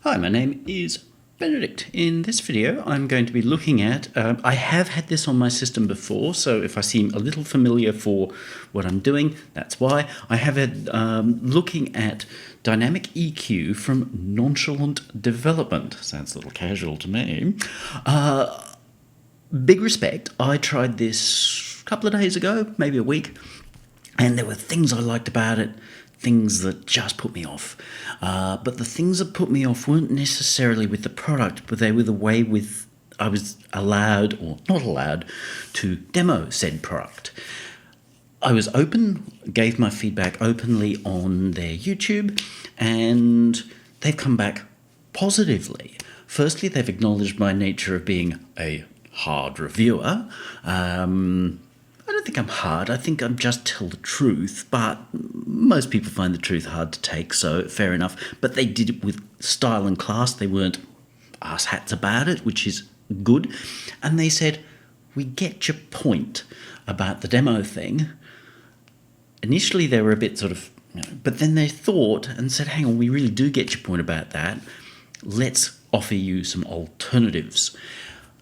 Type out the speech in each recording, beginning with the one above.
Hi, my name is Benedict. In this video I'm going to be looking at, I have had this on my system before, so if I seem a little familiar for what I'm doing, that's why. I have had looking at dynamic EQ from Nonchalant Development. Sounds a little casual to me. Big respect, I tried this a couple of days ago, maybe a week, and there were things I liked about it, things that just put me off. But the things that put me off weren't necessarily with the product, but they were the way I was allowed or not allowed to demo said product. I was open, gave my feedback openly on their YouTube, and they've come back positively. Firstly, they've acknowledged my nature of being a hard reviewer. I don't think I'm hard, I think I'm just tell the truth, but most people find the truth hard to take, so fair enough. But they did it with style and class, they weren't arse-hats about it, which is good. And they said, we get your point about the demo thing. Initially they were a bit sort of, but then they thought and said, hang on, we really do get your point about that. Let's offer you some alternatives.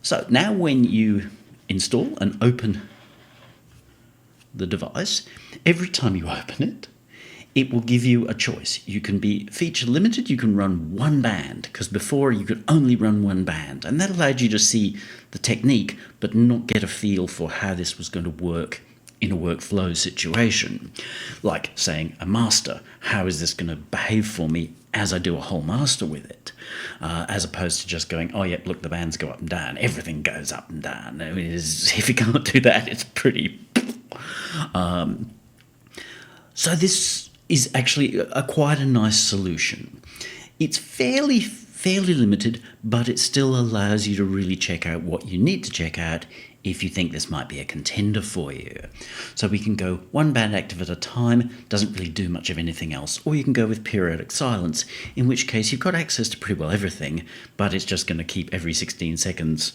So now when you install and open the device, every time you open it, it will give you a choice. You can be feature limited, you can run one band, because before you could only run one band, and that allowed you to see the technique but not get a feel for how this was going to work in a workflow situation. Like saying a master, how is this going to behave for me as I do a whole master with it, as opposed to just going, oh yeah, look, the bands go up and down, everything goes up and down. I mean, if you can't do that, it's pretty... So this is actually quite a nice solution. It's fairly limited, but it still allows you to really check out what you need to check out if you think this might be a contender for you. So we can go one band active at a time, doesn't really do much of anything else, or you can go with periodic silence, in which case you've got access to pretty well everything, but it's just going to keep every 16 seconds.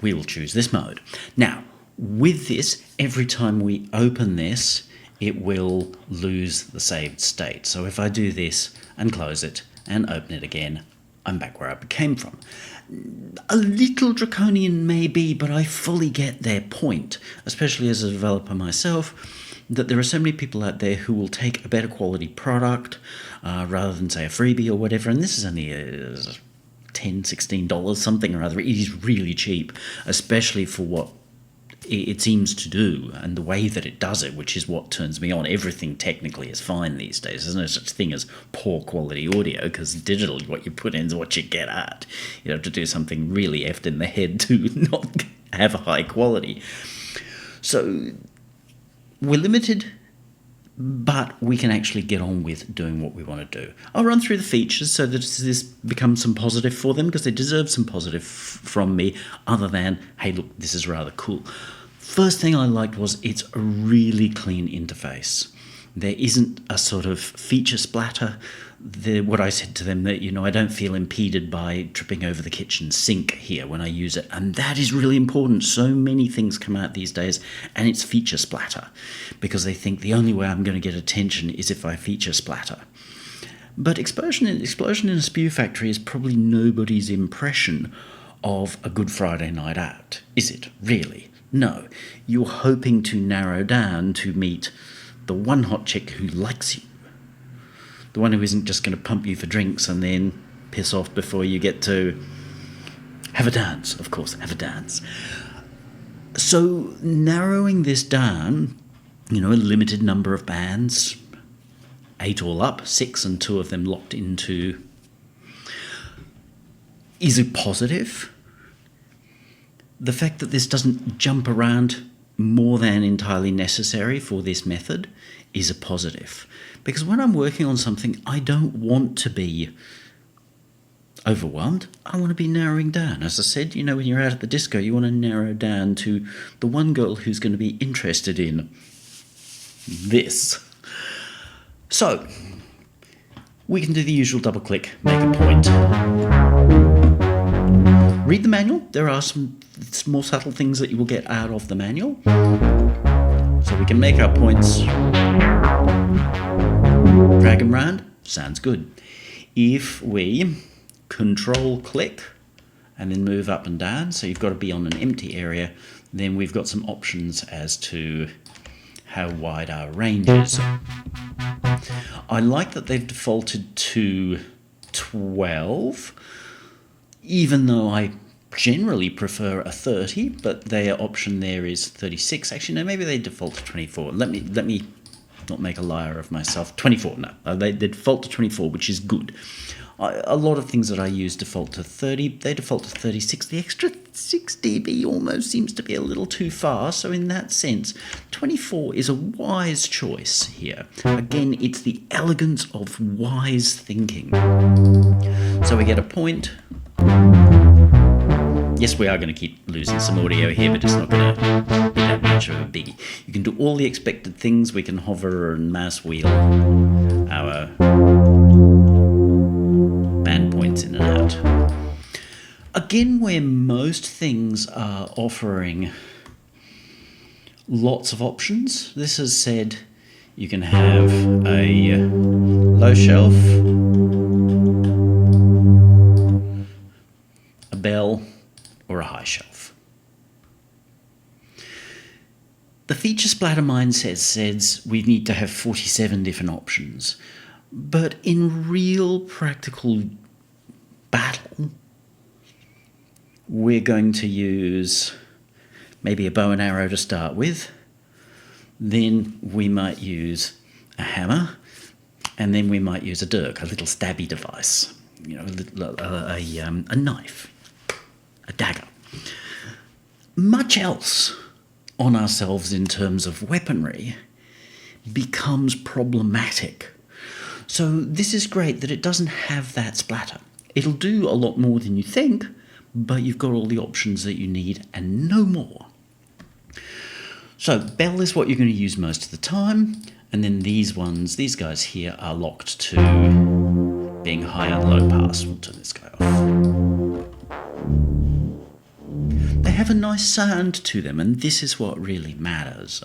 We will choose this mode. Now, with this, every time we open this, it will lose the saved state. So if I do this and close it and open it again, I'm back where I came from. A little draconian maybe, but I fully get their point, especially as a developer myself, that there are so many people out there who will take a better quality product rather than, say, a freebie or whatever, and this is only $10, $16, something or other. It is really cheap, especially for what it seems to do and the way that it does it, which is what turns me on. Everything technically is fine these days. There's no such thing as poor quality audio, because digital, what you put in is what you get at. You have to do something really effed in the head to not have high quality. So we're limited, but we can actually get on with doing what we want to do. I'll run through the features so that this becomes some positive for them, because they deserve some positive from me, other than, hey, look, this is rather cool. First thing I liked was it's a really clean interface. There isn't a sort of feature splatter. What I said to them, that, I don't feel impeded by tripping over the kitchen sink here when I use it, and that is really important. So many things come out these days and it's feature splatter, because they think the only way I'm going to get attention is if I feature splatter. But Explosion in a Spew Factory is probably nobody's impression of a good Friday night out, is it? Really? No. You're hoping to narrow down to meet the one hot chick who likes you. The one who isn't just going to pump you for drinks and then piss off before you get to have a dance. Of course, have a dance. So narrowing this down, a limited number of bands, 8 all up, 6 and 2 of them locked into, is a positive. The fact that this doesn't jump around more than entirely necessary for this method is a positive. Because when I'm working on something, I don't want to be overwhelmed. I want to be narrowing down. As I said, when you're out at the disco, you want to narrow down to the one girl who's going to be interested in this. So, we can do the usual double click, make a point. Read the manual. There are some more subtle things that you will get out of the manual. So we can make our points. Drag them round. Sounds good. if we control click and then move up and down, so you've got to be on an empty area, then we've got some options as to how wide our range is. I like that they've defaulted to 12, even though I generally prefer a 30, but their option there is 36. Actually, no, maybe they default to 24. Let me not make a liar of myself. 24, no. They default to 24, which is good. A lot of things that I use default to 30. They default to 36. The extra 6 dB almost seems to be a little too far. So in that sense, 24 is a wise choice here. Again, it's the elegance of wise thinking. So we get a point. Yes, we are going to keep losing some audio here, but it's not going to be that much of a biggie. You can do all the expected things. We can hover and mouse wheel our band points in and out. Again, where most things are offering lots of options, this has said you can have a low shelf, a bell, or a high shelf. The feature splatter mindset says we need to have 47 different options, but in real practical battle, we're going to use maybe a bow and arrow to start with, then we might use a hammer, and then we might use a dirk, a little stabby device, a knife, a dagger. Much else on ourselves in terms of weaponry becomes problematic. So this is great that it doesn't have that splatter. It'll do a lot more than you think, but you've got all the options that you need and no more. So bell is what you're going to use most of the time, and then these guys here are locked to being high and low pass. We'll turn this guy off. They have a nice sound to them, and this is what really matters.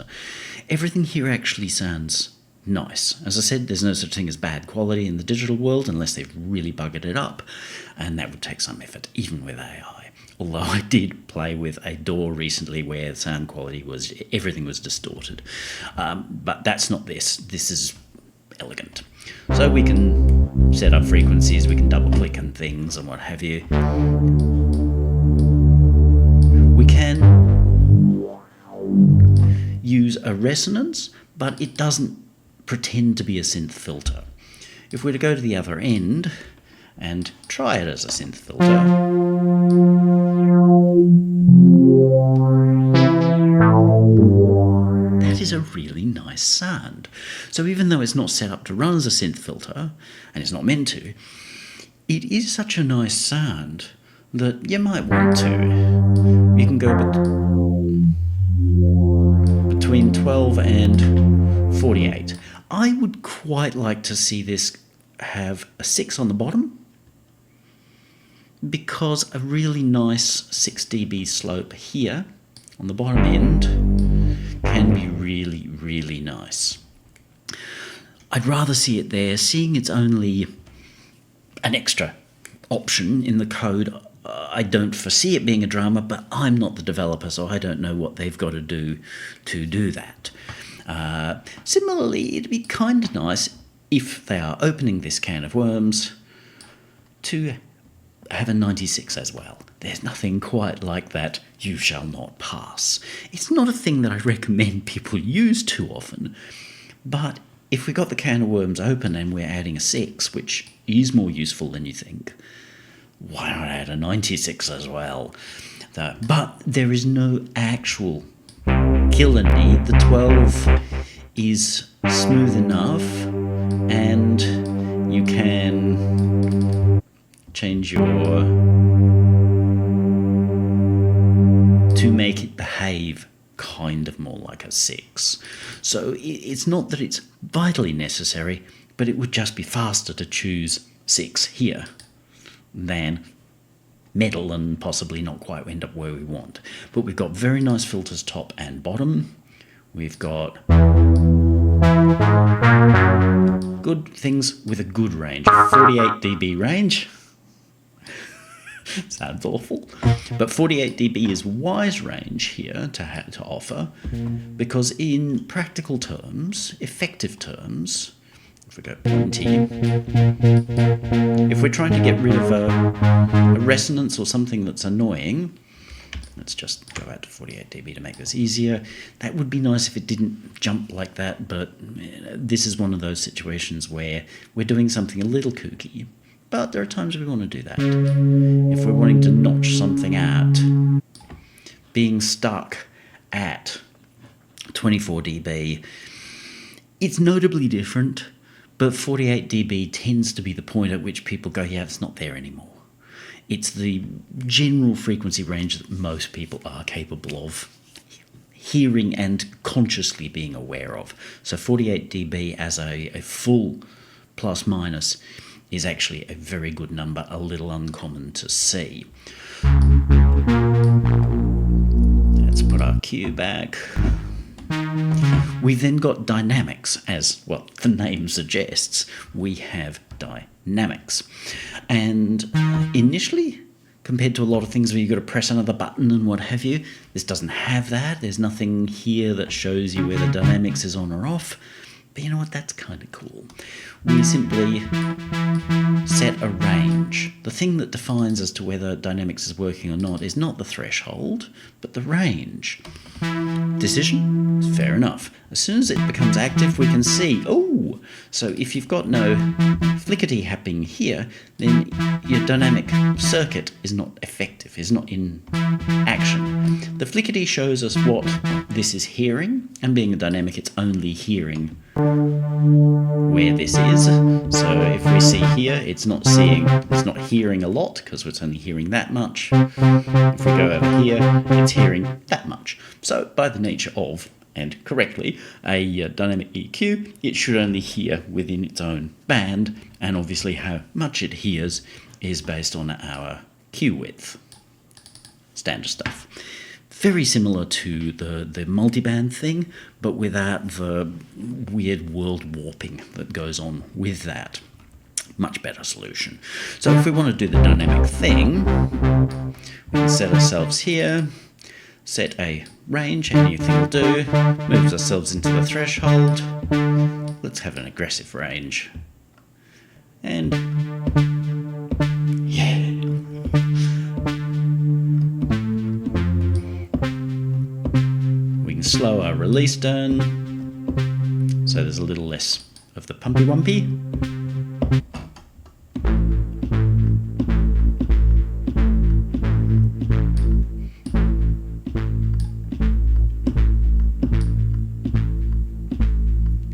Everything here actually sounds nice. As I said, there's no such thing as bad quality in the digital world unless they've really buggered it up, and that would take some effort, even with AI. Although I did play with a DAW recently where sound quality everything was distorted. But that's not this. This is elegant. So we can set up frequencies, we can double click and things and what have you. We can use a resonance, but it doesn't pretend to be a synth filter. If we're to go to the other end and try it as a synth filter, that is a really nice sound. So even though it's not set up to run as a synth filter, and it's not meant to, it is such a nice sound that you might want to. You can go between 12 and 48. I would quite like to see this have a 6 on the bottom, because a really nice 6 dB slope here on the bottom end can be really, really nice. I'd rather see it there. Seeing it's only an extra option in the code, I don't foresee it being a drama, but I'm not the developer, so I don't know what they've got to do that. Similarly, it'd be kind of nice if they are opening this can of worms to have a 96 as well. There's nothing quite like that "you shall not pass." It's not a thing that I recommend people use too often, but if we got the can of worms open and we're adding a 6, which is more useful than you think, why not add a 96 as well? But there is no actual killer need. The 12 is smooth enough, and you can change to make it behave kind of more like a 6. So it's not that it's vitally necessary, but it would just be faster to choose 6 here than metal and possibly not quite end up where we want. But we've got very nice filters top and bottom. We've got good things with a good range. 48 dB range. Sounds awful. But 48 dB is wise range here to offer, because in practical terms, effective terms, if we go 20, if we're trying to get rid of a resonance or something that's annoying, let's just go out to 48 dB to make this easier. That would be nice if it didn't jump like that, but this is one of those situations where we're doing something a little kooky. But there are times we want to do that. If we're wanting to notch something out, being stuck at 24 dB, it's notably different, but 48 dB tends to be the point at which people go, yeah, it's not there anymore. It's the general frequency range that most people are capable of hearing and consciously being aware of. So 48 dB as a full plus minus is actually a very good number, a little uncommon to see. Let's put our cue back. We've then got dynamics, as, well, the name suggests. We have dynamics. And initially, compared to a lot of things where you've got to press another button and what have you, this doesn't have that. There's nothing here that shows you whether dynamics is on or off. But you know what, that's kind of cool. We simply set a range. The thing that defines as to whether dynamics is working or not is not the threshold, but the range. Decision? Fair enough. As soon as it becomes active, we can see, oh, so if you've got no flickety happening here, then your dynamic circuit is not effective, is not in action. The flickety shows us what this is hearing, and being a dynamic, it's only hearing where this is. So if we see here, it's not hearing a lot because it's only hearing that much. If we go over here, it's hearing that much. So by the nature of, and correctly, a dynamic EQ, it should only hear within its own band, and obviously how much it hears is based on our cue width. Standard stuff. Very similar to the multiband thing, but without the weird world warping that goes on with that. Much better solution. So if we want to do the dynamic thing, we can set ourselves here, set a range, anything will do, moves ourselves into the threshold. Let's have an aggressive range. And yeah. We can slow our release down, so there's a little less of the pumpy wumpy.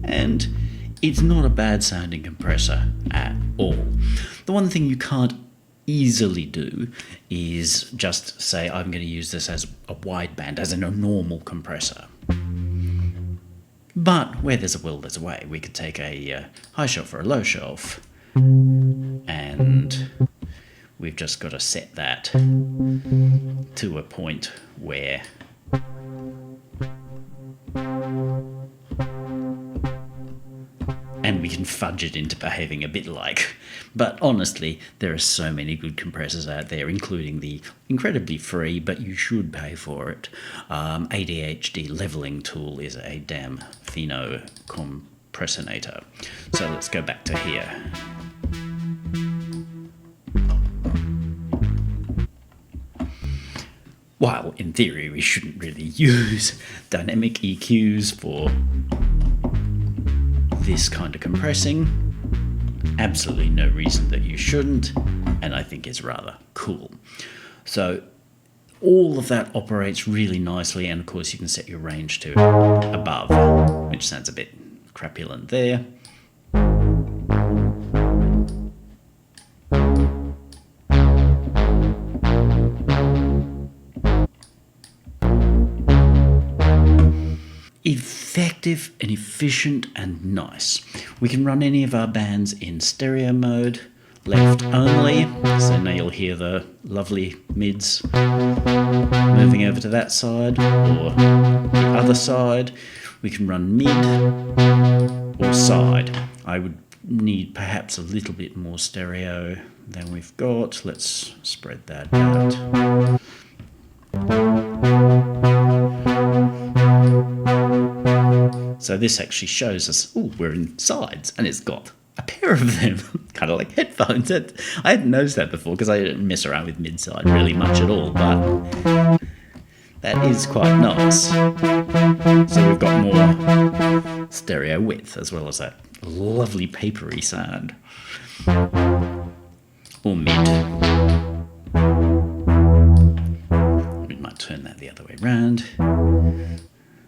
And it's not a bad sounding compressor at all. The one thing you can't easily do is just say, I'm going to use this as a wideband, as in a normal compressor. But where there's a will, there's a way. We could take a high shelf or a low shelf, and we've just got to set that to a point where and we can fudge it into behaving a bit like. But honestly, there are so many good compressors out there, including the incredibly free, but you should pay for it, ADHD leveling tool is a damn fino compressinator. So let's go back to here. While in theory we shouldn't really use dynamic EQs for this kind of compressing, absolutely no reason that you shouldn't, and I think it's rather cool. So all of that operates really nicely, and of course you can set your range to above, which sounds a bit crapulent there. Effective and efficient and nice. We can run any of our bands in stereo mode, left only, so now you'll hear the lovely mids moving over to that side, or the other side. We can run mid or side. I would need perhaps a little bit more stereo than we've got. Let's spread that out. So this actually shows us, oh, we're in sides, and it's got a pair of them, kind of like headphones. I hadn't noticed that before because I didn't mess around with mid-side really much at all, but that is quite nice. So we've got more stereo width as well as that lovely papery sound. Or mid. We might turn that the other way around.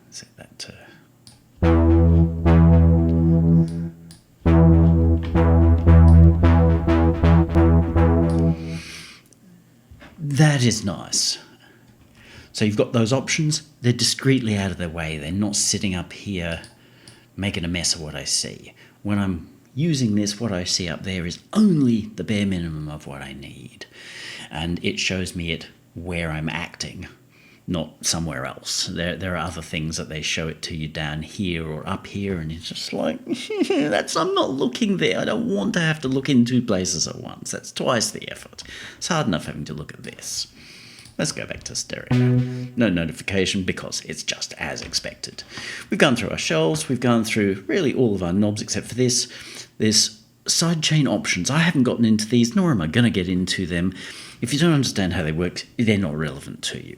Set that to... That is nice. So you've got those options. They're discreetly out of their way. They're not sitting up here making a mess of what I see. When I'm using this, what I see up there is only the bare minimum of what I need. And it shows me it where I'm acting, not somewhere else. There are other things that they show it to you down here or up here, and it's just like, I'm not looking there. I don't want to have to look in two places at once. That's twice the effort. It's hard enough having to look at this. Let's go back to stereo. No notification because it's just as expected. We've gone through our shelves. We've gone through really all of our knobs except for this. There's sidechain options. I haven't gotten into these, nor am I going to get into them. If you don't understand how they work, they're not relevant to you.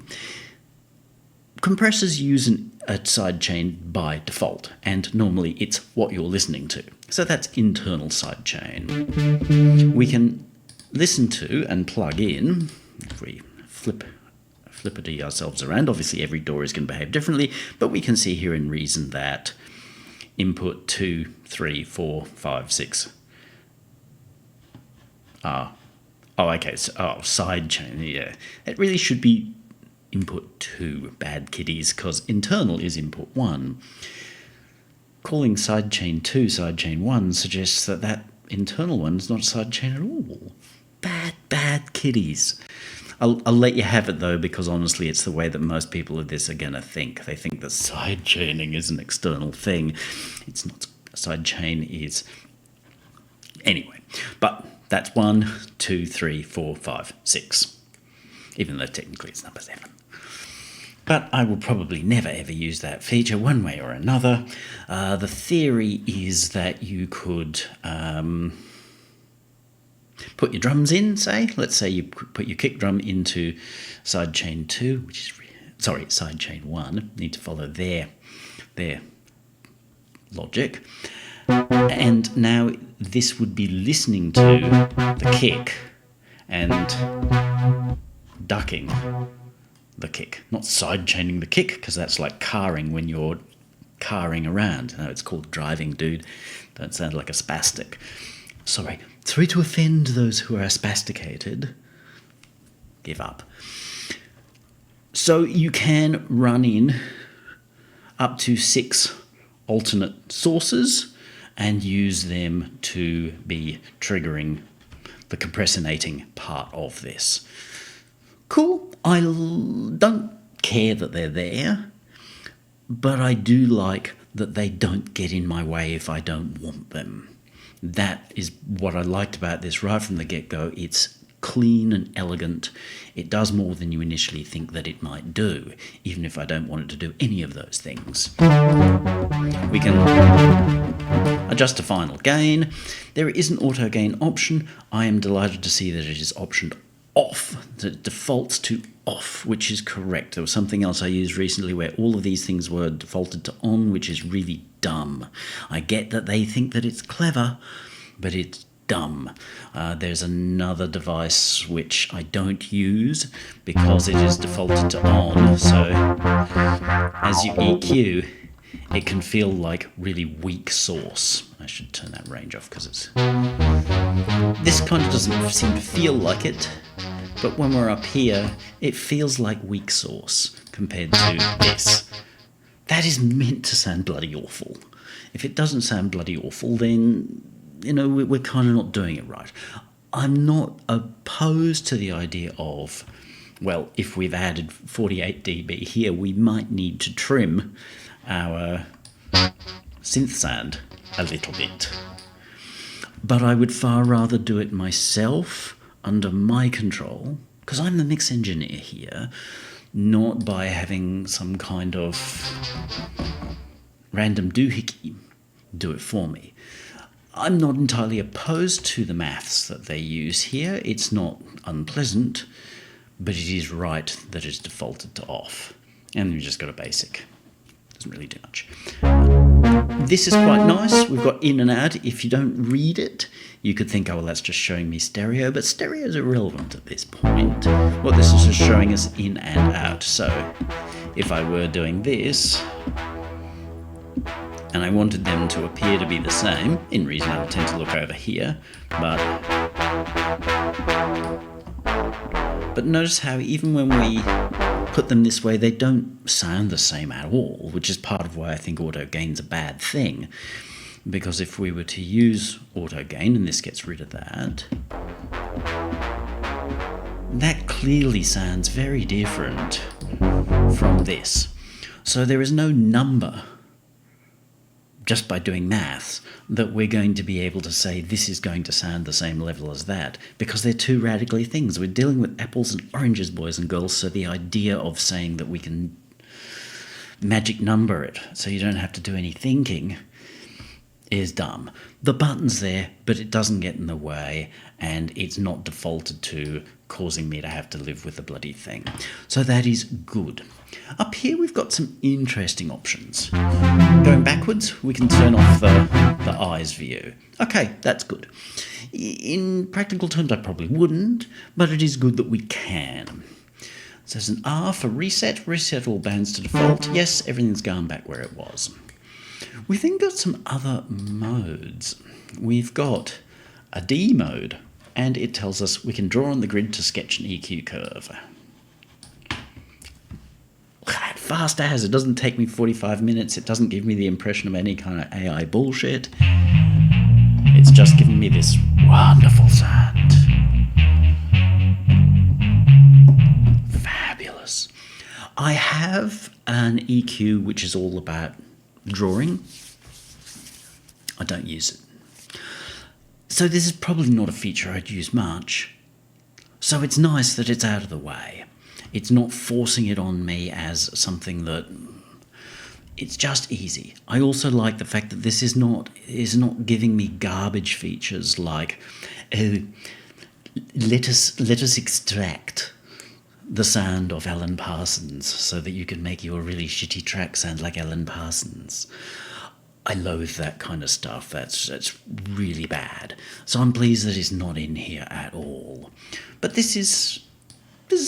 Compressors use a sidechain by default, and normally it's what you're listening to. So that's internal sidechain. We can listen to and plug in, if we flippity ourselves around. Obviously, every DAW is going to behave differently, but we can see here in Reason that input 2, 3, 4, 5, 6 are... sidechain, yeah. It really should be input 2, bad kiddies, because internal is input 1. Calling sidechain 2 sidechain 1 suggests that internal one's not sidechain at all. Bad kiddies. I'll let you have it though, because honestly it's the way that most people of this are going to think. They think that sidechaining is an external thing. It's not. Sidechain is... Anyway, but that's 1, 2, 3, 4, 5, 6. Even though technically it's number 7. But I will probably never ever use that feature one way or another. The theory is that you could... put your drums in, say. Let's say you put your kick drum into sidechain 2, which is... sidechain 1. Need to follow their logic. And now this would be listening to the kick and ducking the kick. Not sidechaining the kick, because that's like carring when you're carring around. No, it's called driving, dude. Don't sound like a spastic. Sorry to offend those who are spasticated. Give up. So you can run in up to 6 alternate sources and use them to be triggering the compressinating part of this. Cool. I don't care that they're there, but I do like that they don't get in my way if I don't want them. That is what I liked about this right from the get-go. It's clean and elegant. It does more than you initially think that it might do, even if I don't want it to do any of those things. We can adjust to final gain. There is an auto gain option. I am delighted to see that it is optioned off. It defaults to off, which is correct. There was something else I used recently where all of these things were defaulted to on, which is really dumb. I get that they think that it's clever, but it's dumb. There's another device which I don't use because it is defaulted to on, so as you EQ, it can feel like really weak source. I should turn that range off because it's... This kind of doesn't seem to feel like it, but when we're up here, it feels like weak source compared to this. That is meant to sound bloody awful. If it doesn't sound bloody awful, then, you know, we're kind of not doing it right. I'm not opposed to the idea of, well, if we've added 48 dB here, we might need to trim our synth sound a little bit. But I would far rather do it myself under my control, because I'm the mix engineer here, not by having some kind of random doohickey do it for me. I'm not entirely opposed to the maths that they use here. It's not unpleasant, but it is right that it's defaulted to off. And we've just got a basic. Doesn't really do much. This is quite nice. We've got in and out. If you don't read it, you could think, oh, well, that's just showing me stereo, but stereo is irrelevant at this point. What this is just showing is in and out. So if I were doing this, and I wanted them to appear to be the same, in reason I would tend to look over here, but notice how even when we put them this way, they don't sound the same at all, which is part of why I think auto gain's a bad thing. Because if we were to use auto gain, and this gets rid of that, that clearly sounds very different from this. So there is no number, just by doing maths, that we're going to be able to say this is going to sound the same level as that, because they're two radically things. We're dealing with apples and oranges, boys and girls, so the idea of saying that we can magic number it so you don't have to do any thinking is dumb. The button's there, but it doesn't get in the way, and it's not defaulted to causing me to have to live with the bloody thing. So that is good. Up here we've got some interesting options. Going backwards, we can turn off the eyes view. Okay, that's good. In practical terms, I probably wouldn't, but it is good that we can. So there's an R for reset. Reset all bands to default. Yes, everything's gone back where it was. We've then got some other modes. We've got a D mode, and it tells us we can draw on the grid to sketch an EQ curve. Fast as, it doesn't take me 45 minutes, it doesn't give me the impression of any kind of AI bullshit. It's just giving me this wonderful sound. Fabulous. I have an EQ which is all about drawing. I don't use it. So this is probably not a feature I'd use much. So it's nice that it's out of the way. It's not forcing it on me as something that... It's just easy. I also like the fact that this is not giving me garbage features like, let us extract the sound of Alan Parsons so that you can make your really shitty track sound like Alan Parsons. I loathe that kind of stuff. That's really bad. So I'm pleased that it's not in here at all. But this is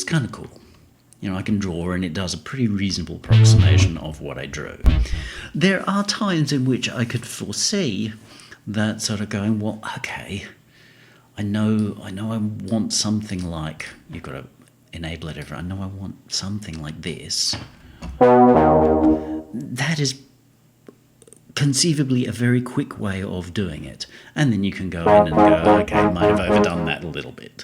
kind of cool. You know, I can draw, and it does a pretty reasonable approximation of what I drew. There are times in which I could foresee that sort of going, well, okay, I know I want something like, you've got to enable it I know I want something like this. That is conceivably a very quick way of doing it. And then you can go in and go, okay, I might have overdone that a little bit.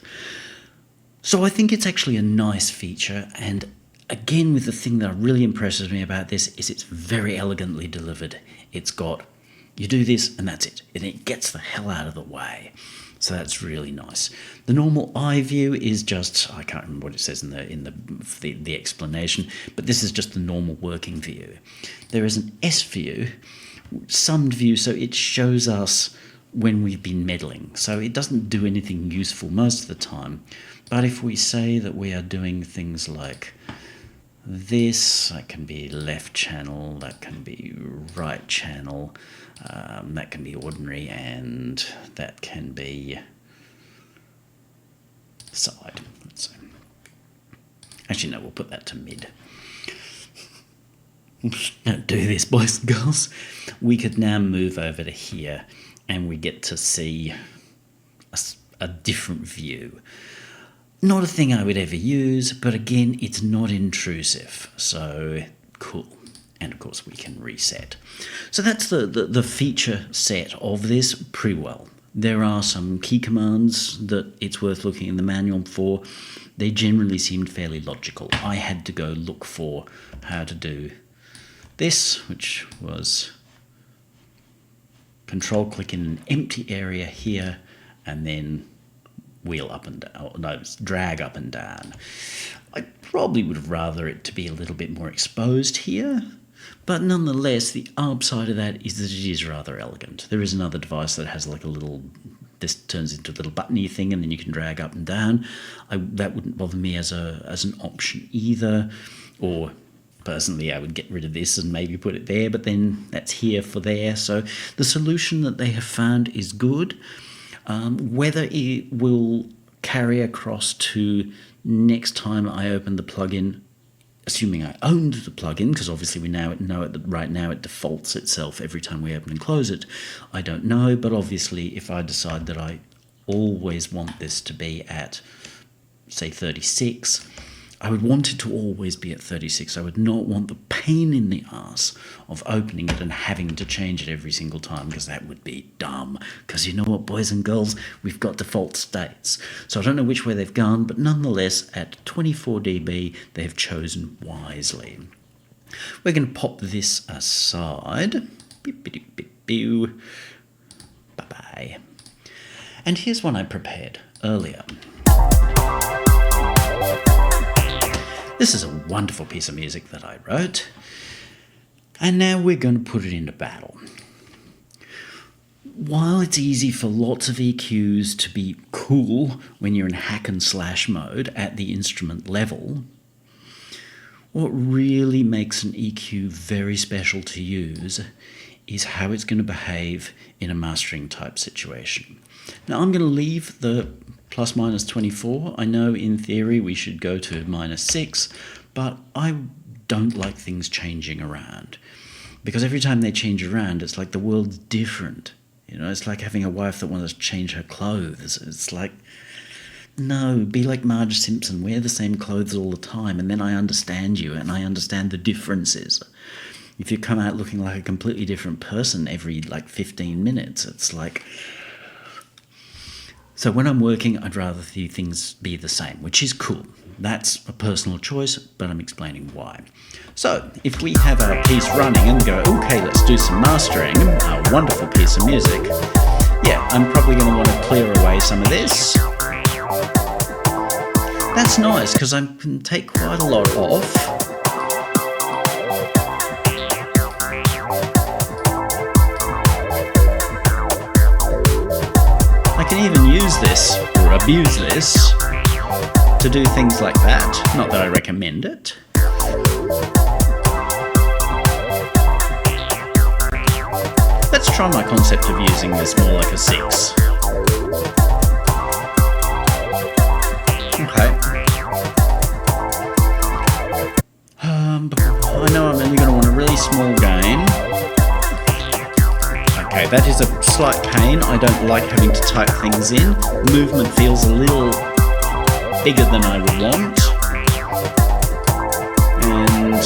So I think it's actually a nice feature, and again, with the thing that really impresses me about this is it's very elegantly delivered. It's got, you do this and that's it, and it gets the hell out of the way. So that's really nice. The normal eye view is just, I can't remember what it says in the explanation, but this is just the normal working view. There is an S view, summed view, so it shows us when we've been meddling. So it doesn't do anything useful most of the time. But if we say that we are doing things like this, that can be left channel, that can be right channel, that can be ordinary, and that can be side. Let's see. Actually, no, we'll put that to mid. Don't do this, boys and girls. We could now move over to here, and we get to see a different view. Not a thing I would ever use, but again, it's not intrusive, so cool. And of course, we can reset. So that's the feature set of this pretty well. There are some key commands that it's worth looking in the manual for. They generally seemed fairly logical. I had to go look for how to do this, which was control click in an empty area here, and then wheel up and down, no, drag up and down. I probably would have rather it to be a little bit more exposed here, but nonetheless, the upside of that is that it is rather elegant. There is another device that has like a little, this turns into a little buttony thing, and then you can drag up and down. That wouldn't bother me as an option either, or personally I would get rid of this and maybe put it there, but then that's here for there. So the solution that they have found is good. Whether it will carry across to next time I open the plugin, assuming I owned the plugin, because obviously we now know that right now it defaults itself every time we open and close it, I don't know. But obviously if I decide that I always want this to be at, say, 36, I would want it to always be at 36. I would not want the pain in the ass of opening it and having to change it every single time, because that would be dumb. Because you know what, boys and girls, we've got default states. So I don't know which way they've gone, but nonetheless, at 24 dB, they have chosen wisely. We're going to pop this aside. Bye-bye. And here's one I prepared earlier. This is a wonderful piece of music that I wrote, and now we're going to put it into battle. While it's easy for lots of EQs to be cool when you're in hack and slash mode at the instrument level, what really makes an EQ very special to use is how it's going to behave in a mastering type situation. Now I'm going to leave the plus minus 24. I know in theory we should go to -6, but I don't like things changing around, because every time they change around, it's like the world's different. You know, it's like having a wife that wants to change her clothes. It's like, no, be like Marge Simpson, wear the same clothes all the time, and then I understand you and I understand the differences. If you come out looking like a completely different person every like 15 minutes, it's like... So when I'm working, I'd rather the things be the same, which is cool. That's a personal choice, but I'm explaining why. So if we have our piece running and go, okay, let's do some mastering, a wonderful piece of music, yeah, I'm probably going to want to clear away some of this. That's nice, because I can take quite a lot off. I can even use this, or abuse this, to do things like that. Not that I recommend it. Let's try my concept of using this more like a 6. Okay. I know I'm only going to want a really small gain. Okay, that is a slight pain. I don't like having to type things in. Movement feels a little bigger than I would want. And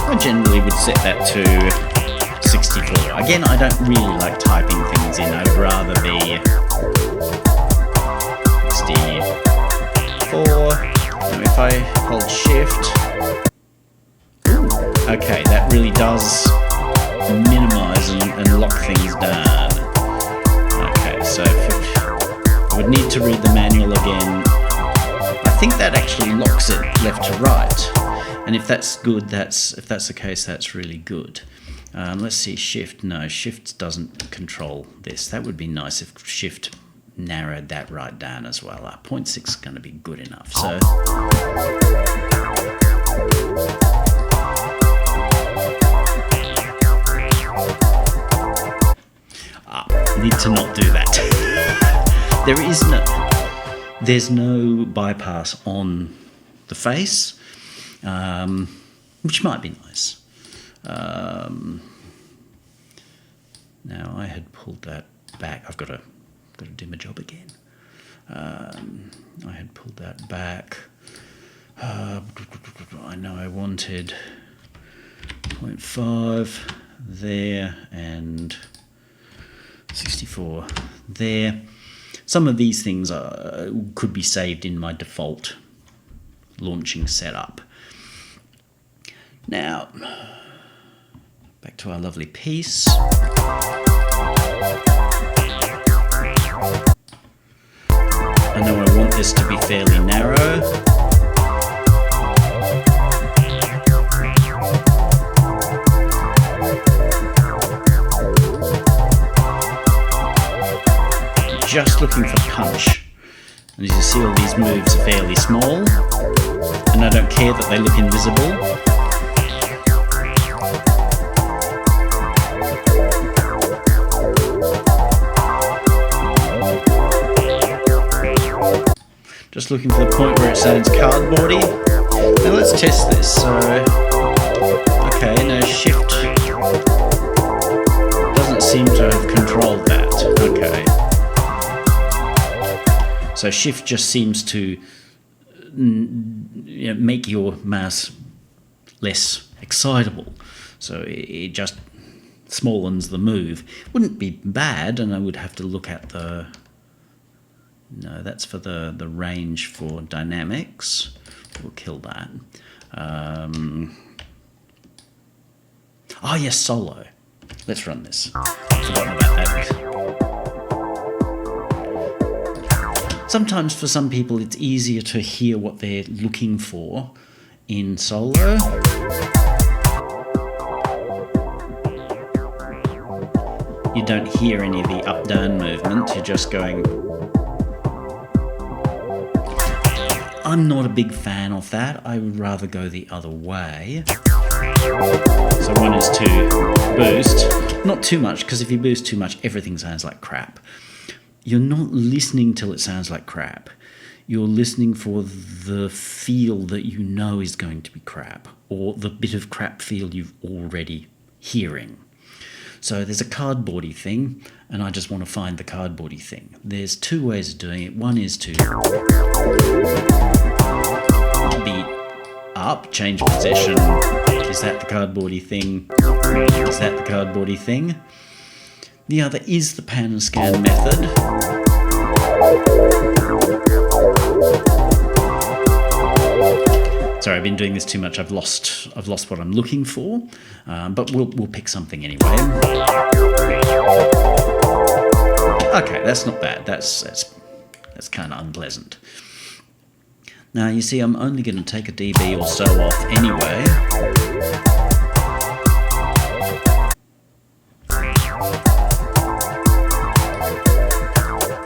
I generally would set that to 64. Again, I don't really like typing things in. I'd rather be 64. Now if I hold shift... Ooh, okay, that really does minimize and lock things down. Okay, so I would need to read the manual again. I think that actually locks it left to right, and if that's good, if that's the case, that's really good. Let's see, shift. No, shift doesn't control this. That would be nice if shift narrowed that right down as well. 0.6 is going to be good enough. So need to not do that. There's no bypass on the face, which might be nice. Now I had pulled that back. I've got to do my job again. I had pulled that back. I know I wanted 0.5 there and 64 there. Some of these things could be saved in my default launching setup. Now, Back to our lovely piece. I know I want this to be fairly narrow. Just looking for punch. And as you see, all these moves are fairly small, and I don't care that they look invisible. Just looking for the point where it sounds cardboardy. Now let's test this. So, okay, no, shift doesn't seem to have controlled that. Okay. So shift just seems to make your mouse less excitable. So it just smallens the move. Wouldn't be bad, and I would have to look at the... No, that's for the range for dynamics. We'll kill that. Oh yes, solo. Let's run this. I've forgotten about that. Sometimes for some people it's easier to hear what they're looking for in solo. You don't hear any of the up-down movement, you're just going... I'm not a big fan of that. I would rather go the other way. So one is to boost. Not too much, because if you boost too much, everything sounds like crap. You're not listening till it sounds like crap. You're listening for the feel that you know is going to be crap, or the bit of crap feel you've already hearing. So there's a cardboardy thing, and I just want to find the cardboardy thing. There's two ways of doing it. One is to be up, change position. Is that the cardboardy thing? Is that the cardboardy thing? The other is the pan and scan method. Sorry, I've been doing this too much. I've lost what I'm looking for, but we'll pick something anyway. Okay, that's not bad. That's kind of unpleasant. Now you see, I'm only going to take a dB or so off anyway.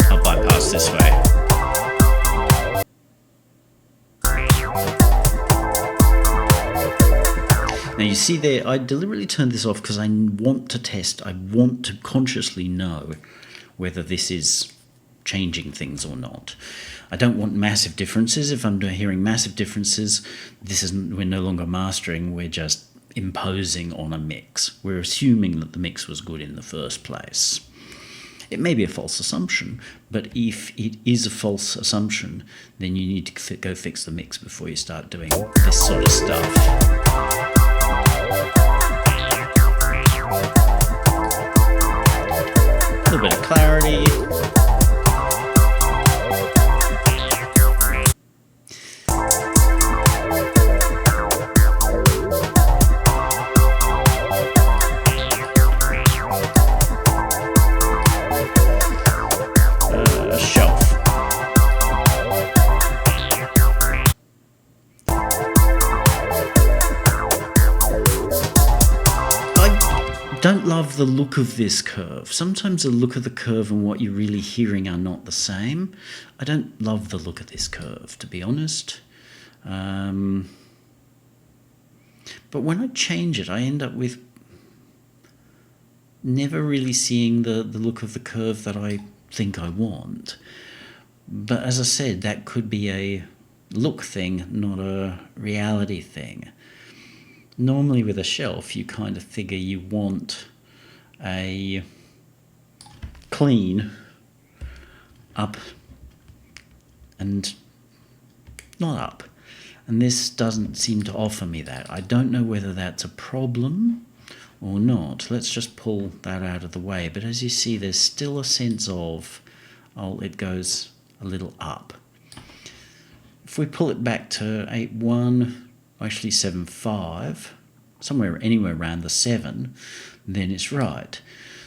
I'll bypass this way. Now you see there, I deliberately turned this off because I want to test, I want to consciously know whether this is changing things or not. I don't want massive differences. If I'm hearing massive differences, we're no longer mastering, we're just imposing on a mix. We're assuming that the mix was good in the first place. It may be a false assumption, but if it is a false assumption, then you need to go fix the mix before you start doing this sort of stuff. A little bit of clarity. Don't love the look of this curve. Sometimes the look of the curve and what you're really hearing are not the same. I don't love the look of this curve, to be honest. But when I change it, I end up with never really seeing the look of the curve that I think I want. But as I said, that could be a look thing, not a reality thing. Normally with a shelf, you kind of figure you want a clean up and not up. And this doesn't seem to offer me that. I don't know whether that's a problem or not. Let's just pull that out of the way. But as you see, there's still a sense of, it goes a little up. If we pull it back to 8.1, actually 7.5, somewhere anywhere around the 7, then it's right.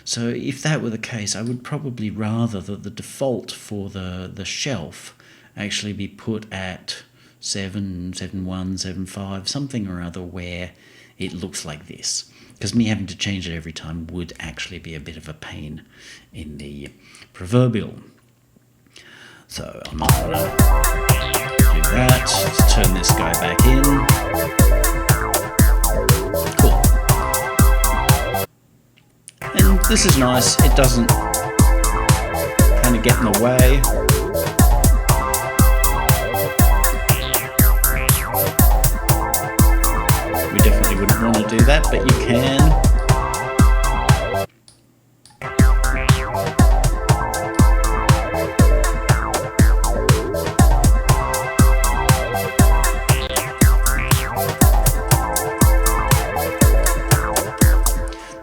So if that were the case, I would probably rather that the default for the shelf actually be put at 7, 7.1, 7.5, something or other where it looks like this. Because me having to change it every time would actually be a bit of a pain in the proverbial. So I'm not going to do that. Let's turn this guy back in. Cool. And this is nice. It doesn't kind of get in the way. We definitely wouldn't want to do that, but you can.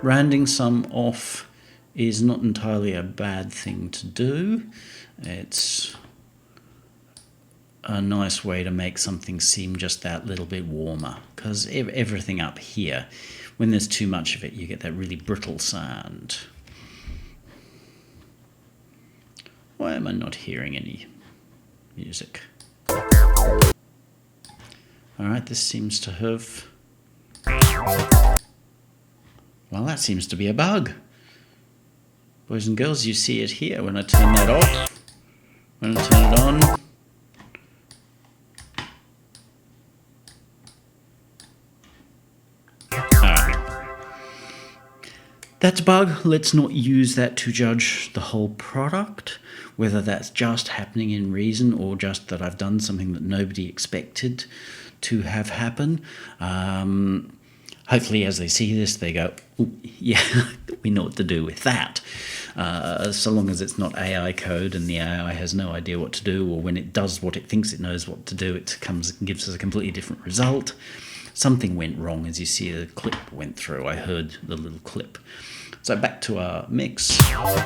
Rounding some off is not entirely a bad thing to do. It's a nice way to make something seem just that little bit warmer, because everything up here, when there's too much of it, you get that really brittle sound. Why am I not hearing any music? Alright, this seems to have... Well, that seems to be a bug. Boys and girls, you see it here when I turn that off, when I turn it on. Alright. That's a bug. Let's not use that to judge the whole product, whether that's just happening in Reason or just that I've done something that nobody expected to have happen. Hopefully, as they see this, they go, "Ooh, yeah, we know what to do with that." So long as it's not AI code and the AI has no idea what to do, or when it does what it thinks it knows what to do, it comes and gives us a completely different result. Something went wrong, as you see the clip went through. I heard the little clip. So back to our mix. Before,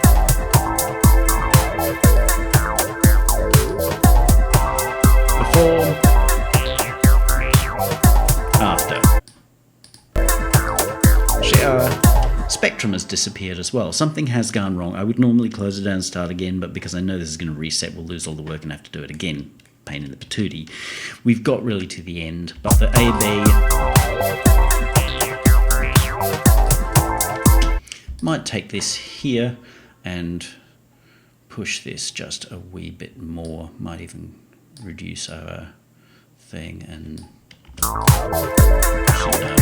after. Our spectrum has disappeared as well. Something has gone wrong. I would normally close it down and start again, but because I know this is going to reset, we'll lose all the work and have to do it again. Pain in the patootie. We've got really to the end, but the AB might take this here and push this just a wee bit more. Might even reduce our thing and push it down.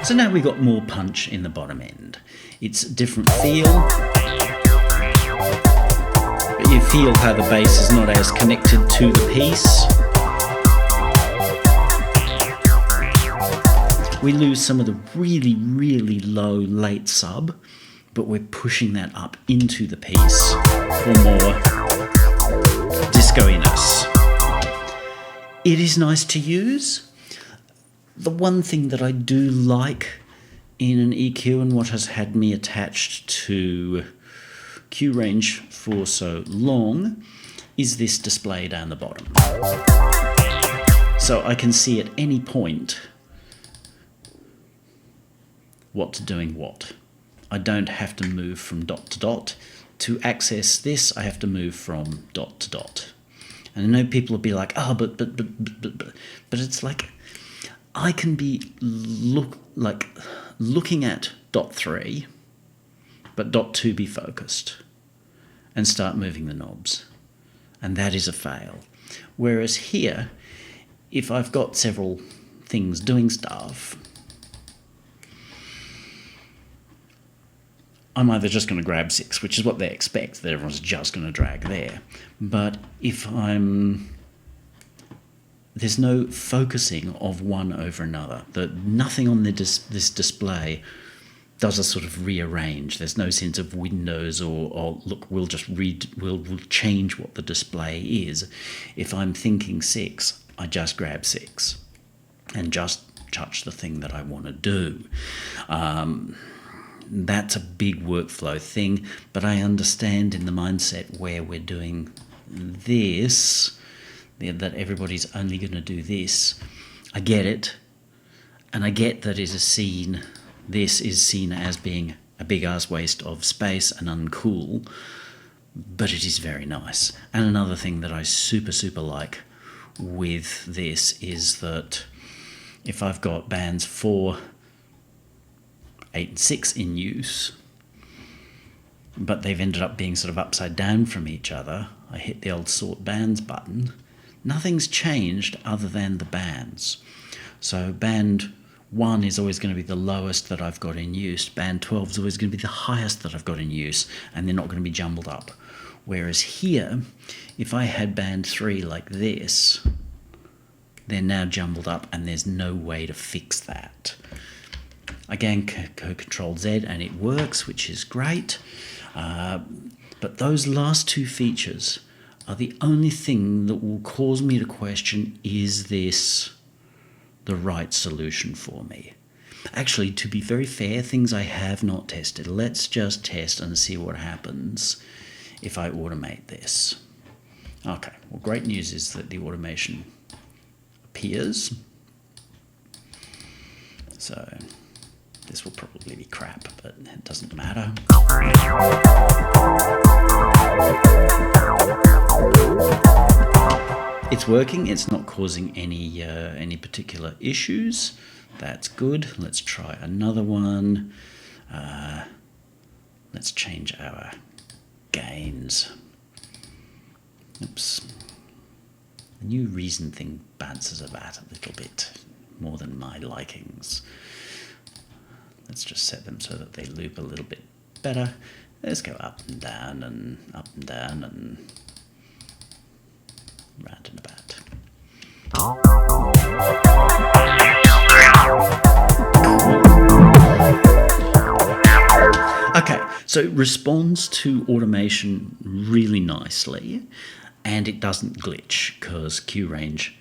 So now we've got more punch in the bottom end. It's a different feel, but you feel how the bass is not as connected to the piece. We lose some of the really, really low late sub, but we're pushing that up into the piece for more disco-iness. It is nice to use. The one thing that I do like in an EQ, and what has had me attached to Q range for so long, is this display down the bottom. So I can see at any point what's doing what. I don't have to move from dot to dot. To access this, I have to move from dot to dot. And I know people will be like, oh, but it's like, I can be looking at dot 3, but dot 2 be focused, and start moving the knobs. And that is a fail. Whereas here, if I've got several things doing stuff, I'm either just going to grab 6, which is what they expect, that everyone's just going to drag there. But if there's no focusing of one over another. Nothing on this display does a sort of rearrange. There's no sense of windows or look, we'll change what the display is. If I'm thinking 6, I just grab 6 and just touch the thing that I want to do. that's a big workflow thing, but I understand in the mindset where we're doing this, that everybody's only going to do this. I get it, and I get that this is seen as being a big-ass waste of space and uncool, but it is very nice. And another thing that I super, super like with this is that if I've got bands 4, 8 and 6 in use, but they've ended up being sort of upside down from each other, I hit the old sort bands button. Nothing's changed other than the bands. So band 1 is always going to be the lowest that I've got in use. Band 12 is always going to be the highest that I've got in use, and they're not going to be jumbled up. Whereas here, if I had band 3 like this, they're now jumbled up and there's no way to fix that. Again, Control Z and it works, which is great. But those last 2 features are the only thing that will cause me to question, is this the right solution for me? Actually, to be very fair, things I have not tested. Let's just test and see what happens if I automate this. Okay, well, great news is that the automation appears. So this will probably be crap, but it doesn't matter. It's working. It's not causing any particular issues. That's good. Let's try another one. Let's change our gains. Oops. The new reason thing bounces about a little bit more than my likings. Let's just set them so that they loop a little bit better. Let's go up and down and up and down and round and about. Okay, so it responds to automation really nicely, and it doesn't glitch because QRange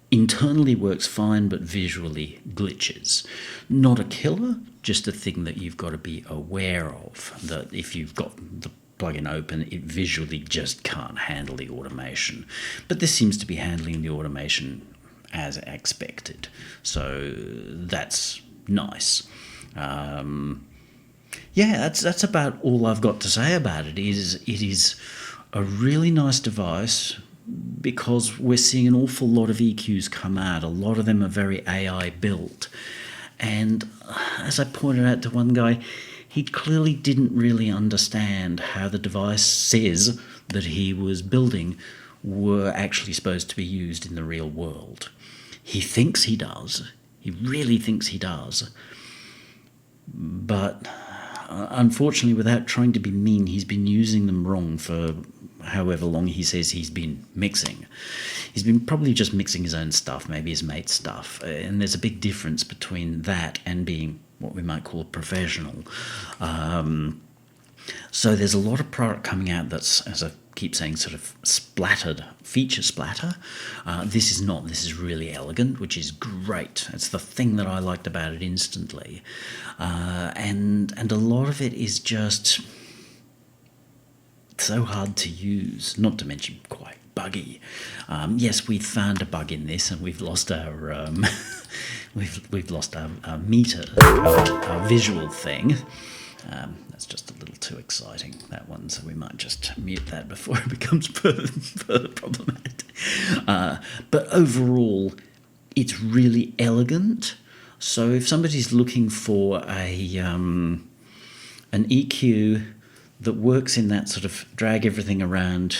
internally works fine, but visually glitches. Not a killer, just a thing that you've got to be aware of, that if you've got the plugin open, it visually just can't handle the automation. But this seems to be handling the automation as expected, so that's nice. Yeah, that's about all I've got to say about it. It is a really nice device, because we're seeing an awful lot of EQs come out. A lot of them are very AI built. And as I pointed out to one guy, he clearly didn't really understand how the devices that he was building were actually supposed to be used in the real world. He thinks he does. He really thinks he does. But unfortunately, without trying to be mean, he's been using them wrong for however long he says he's been mixing. He's been probably just mixing his own stuff, maybe his mate's stuff. And there's a big difference between that and being what we might call a professional. So there's a lot of product coming out that's, as I keep saying, sort of splattered, feature splatter. This is not. This is really elegant, which is great. It's the thing that I liked about it instantly. And a lot of it is just so hard to use, not to mention quite buggy. Yes, we found a bug in this, and we've lost our we've lost our meter, our visual thing. That's just a little too exciting, that one, so we might just mute that before it becomes further problematic. But overall, it's really elegant. So if somebody's looking for an EQ that works in that sort of drag everything around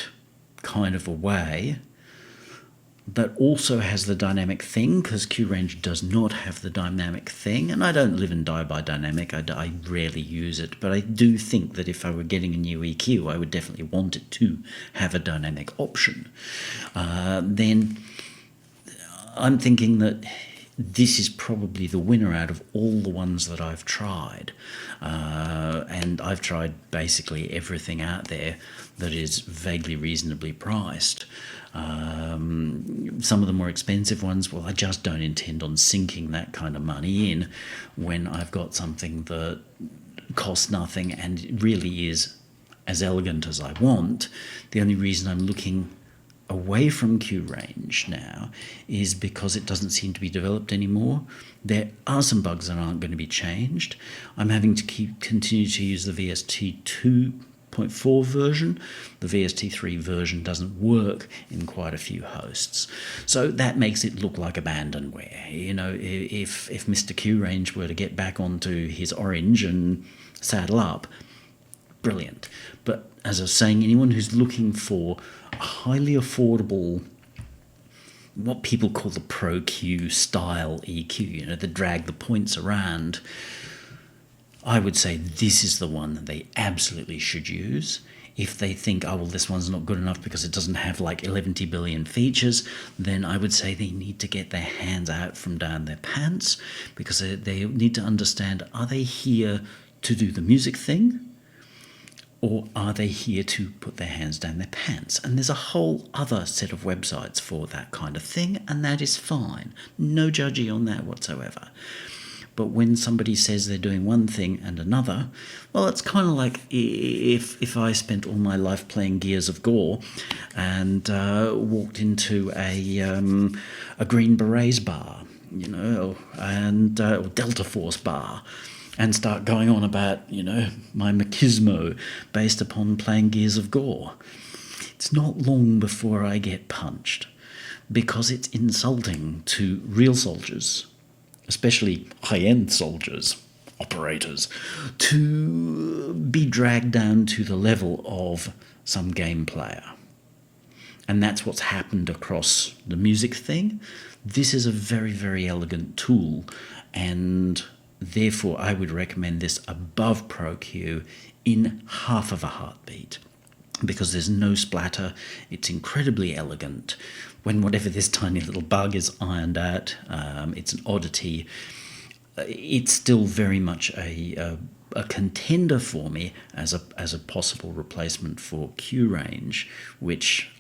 kind of a way, but also has the dynamic thing, because QRange does not have the dynamic thing, and I don't live and die by dynamic. I rarely use it, but I do think that if I were getting a new EQ, I would definitely want it to have a dynamic option. Then I'm thinking that this is probably the winner out of all the ones that I've tried. And I've tried basically everything out there that is vaguely reasonably priced. Some of the more expensive ones, well, I just don't intend on sinking that kind of money in when I've got something that costs nothing and really is as elegant as I want. The only reason I'm looking away from Q range now is because it doesn't seem to be developed anymore. There are some bugs that aren't going to be changed. I'm having to continue to use the VST 2.4 version. The VST 3 version doesn't work in quite a few hosts. So that makes it look like abandonware. You know, if Mr. Q range were to get back onto his orange and saddle up, brilliant. But as I was saying, anyone who's looking for a highly affordable, what people call the Pro Q style EQ, you know, the drag the points around, I would say this is the one that they absolutely should use. If they think, oh, well, this one's not good enough because it doesn't have like 11 billion features, then I would say they need to get their hands out from down their pants, because they need to understand, are they here to do the music thing? Or are they here to put their hands down their pants? And there's a whole other set of websites for that kind of thing, and that is fine. No judging on that whatsoever. But when somebody says they're doing one thing and another, well, it's kind of like if I spent all my life playing Gears of Gore and walked into a Green Berets bar, you know, and or Delta Force bar, and start going on about, you know, my machismo based upon playing Gears of Gore. It's not long before I get punched, because it's insulting to real soldiers, especially high-end soldiers, operators, to be dragged down to the level of some game player. And that's what's happened across the music thing. This is a very, very elegant tool, and therefore, I would recommend this above Pro Q in half of a heartbeat, because there's no splatter. It's incredibly elegant. When whatever this tiny little bug is ironed out, it's an oddity. It's still very much a contender for me as a possible replacement for Q range, which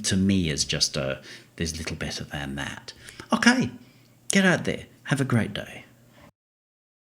to me is just there's little better than that. Okay, get out there. Have a great day.